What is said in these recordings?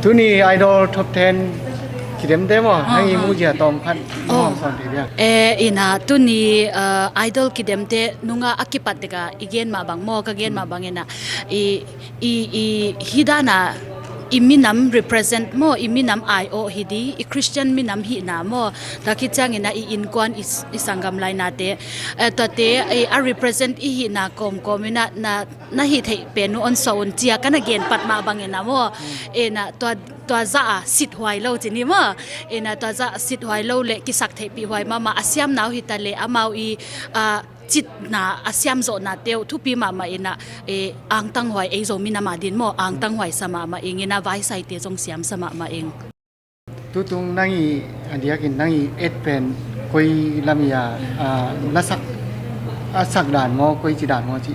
ทุนี่ไอดอลท็อป10คิดเต็มว่าให้มูจิตอมพันน้องสอนทีเดียวอินาตุนี่ไอดอลคิดเต็มนุงาอักขิปัตติกาอีเกนมาบังโมกเกนมาบังเงินะฮิดานาiminam represent mo iminam io hidi I Christian minam hi na mo takitang ina I inkwan isangam lai nate tate a represent I hi na kom ina na hi thei penu on saun chia kana gen patma bangena mo ena to za sit hwai lo chini mo ena to za sit hwai lo le ki sak thei pi hwai mama asiam naw hi ta le amau I chit na asiam zo na teu thu pi mama ina ang tang hwai ei zo mina ma din mo ang tang hwai sama ma ingina vai sai te jong siam sama ma eng tu tung nangi andia kin nangi et pen koi lamia nasak asak dan mo koi chi dan mo chi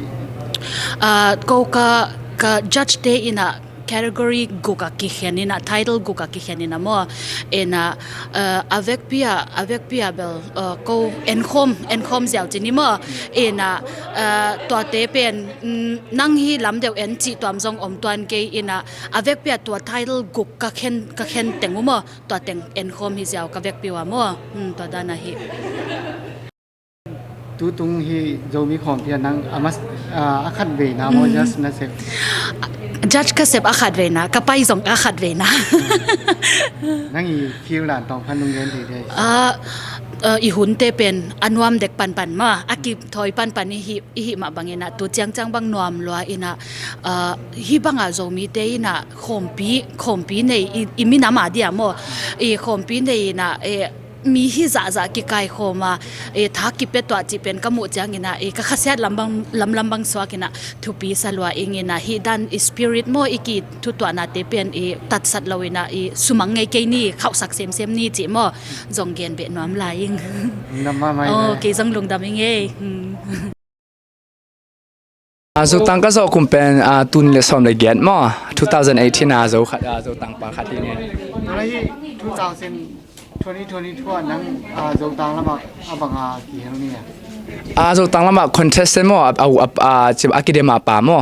ko ka judge te ina category guka ki khenina title guka ki khenina mo ena avec pia bel ko encom ziaw chini mo ena to te pen nang hi lam deu en chi tom jong om twan ke ena avec pia to title guka khen tengu mo to teng encom hi ziaw ka vek piwa mo to dana hi tu tung hi zo mi khom pia nang amas akhat ve na mo just na se judge ka sep akhat ve na ka pai zong akhat ve na nangi feel lan tong phan nung yen ti de I hun te pen anwam dek pan ma aki thoi pan hi ma bangena tu chang bang nuam lwa ina hi banga zo mi te ina khompi nei imi na ma dia mo khompi nei na mi hi za ki kai khoma tha ki pe to chi pen kamu changina ka khasiat lambang swakina thupi salwa ingina hi dan spirit mo iki thu to na te pen tat sat lawina sumang ngai ke ni khau sak sem ni chi mo jonggen be nom la ing namma mai ke jong lung dam nge zo tang ka zo kumpen tun le som le get mo 2018 zo tang pa khati ne lai 2022นั้นโจตังละมาบังอากี่เฮลเนี่ยโจตังละมาคอนเทสต์มั้งจิบอากิเดมาป่ามั้ง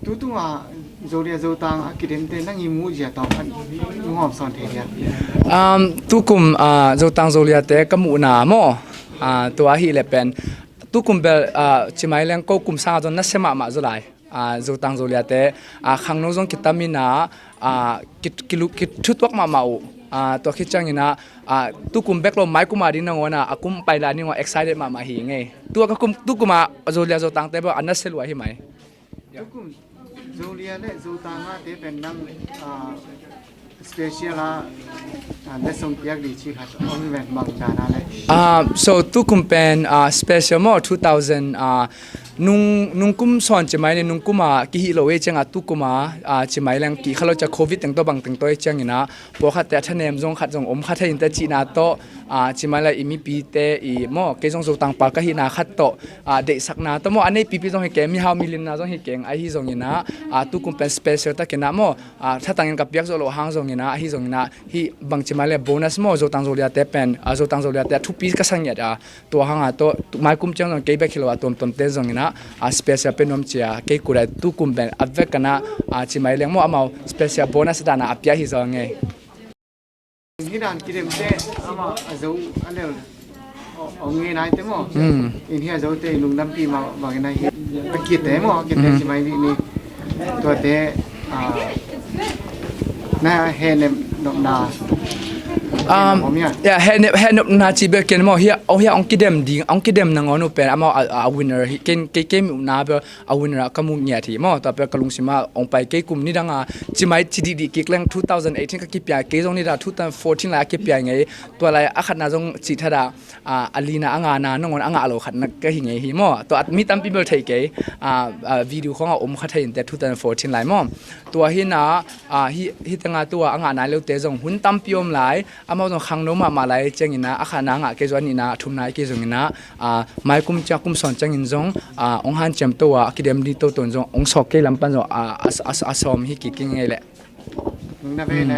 ตู้ว่าโจเรียโจตังอากิเดมเตนั่งยิมูจีตองพันงอมสอนเทียตู้กุมโจตังโจเรียเตกมูนามั้งตัวฮีเลเป็นตู้กุมเบลจิไม่เลี้ยงก็กุมสร้างจนนัสมาโจไลโจตังโจเรียเตข้างโน้นกิตามินากิชุดวักมาเมาตัวคิดจังนะตุกุมแบกลมไม้กุมาดินงวนะกุมไปลานี่ว่า excited มาหิงไงตัวก็กุมตุกุมาโจเลียโจตังเตบอันนั้นเสลวยใช่ไหมตุกุมโจเลียและโจตังเตเป็นนั่งspecial ละและส่งเปียกดีชีขัดอมเวนบางจานะเลยso ตุกุมเป็น special มั้ง2000นุ่งกุมสอนจะไม่เนี่ยนุ่งกุมากี่ฮิโลเอจังตุกุมาจะไม่แรงกี่เขาเราจะโควิดตั้งตัวบางตั้งตัวจังนะพอขัดแต่ท่านเนมจงขัดจงขัดให้อินเตอร์จีนาโตจะไม่เลยมีปีเตมั่วเกจงโจตังปากก็หินาขัดโตเด็กสักนาแต่มั่วอันนี้ปีจงให้แกมีฮาวมิลินนาจงให้แกงไอฮิจงนะตุกุมเป็นสเปเชียลตะเกนะมั่วถ้าตั้งกับยักษ์โจโลหางจงนะฮิจงนะฮิบางจะไม่เลยโบนัสมั่วโจตังโจเลียเตเป็นโจตังโจเลียเตทุกปีก็สังเกตตัวหางตัวไม้กุมจังจงเก็บไปคิโลตัวเตจงนะspecial เป็นน้ำเชียเกี่ยวกับตุกุมเป็นอัดเวกันนะชิมายเลี้ยงมั่วเอา special bonus ด้านอัพยาฮิซองไงนี่ด้านกิเลมเต้เอามาจะอันเดียวเอาเงินไหนเต็มอ่ะอินเดียจะเต้ลุงน้ำปีมาบางอย่างนี้กิเลเต้มั่วกิเลชิมายนี่ตัวเต้น่าเห็นนกนาเห็นนาจีเบกินมั่วเฮียเอาเฮียองกิเดมดีองกิเดมนางอนุเป็นเอาวินเนอร์เกมนาเบอเอาวินเนอร์ก็มุ่งเหยียดที่มั่วต่อไปกลุงสิมาองไปเกกลุ่มนี้ดังจิไม่จีดีกิกเล่ง2018ก็กิปยาเกจงนี่ดา2014ละกิปยาไงตัวอะไรอาขัดนาจงจีทดาอลีนาอ่างานานงอนอ่างอาโลขัดนักก็หิงไงฮิมั่วตัวมีตั้มปีเบลไทยเกวิดีโอของอมขัดไทยแต่2014ละมั่วตัวฮินาฮิตั้งตัวอ่างานานเร็วเตจงหุ่นตั้มปีอมหลายมาตรงข้างโน้มาเลยจังอินะอาคารนังเกจวนินะทุ่มนายเกจงอินะไม่กุมจักกุมสอนจังอินจงองหันจำตัวกิเดมดีตัวตนจงองสอกเกลัมปันจงอาสอมฮิกิกิงไงแหละนั่นเป็น